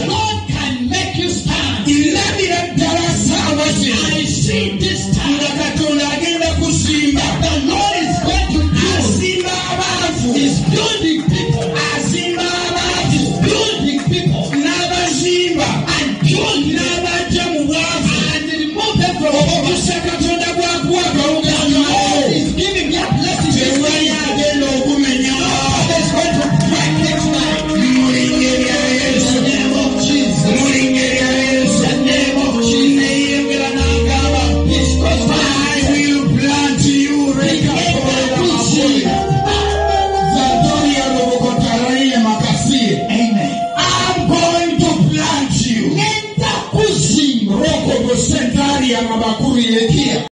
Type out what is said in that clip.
Lord can make you stand. I see this time. The Lord is going to do. He's building people. He's building people. And building and remove them from the Lord is giving me a blessing. The Lord is going to break this life. In the name of Jesus. In the name of Jesus. I will plant you. Amen. I'm going to plant you.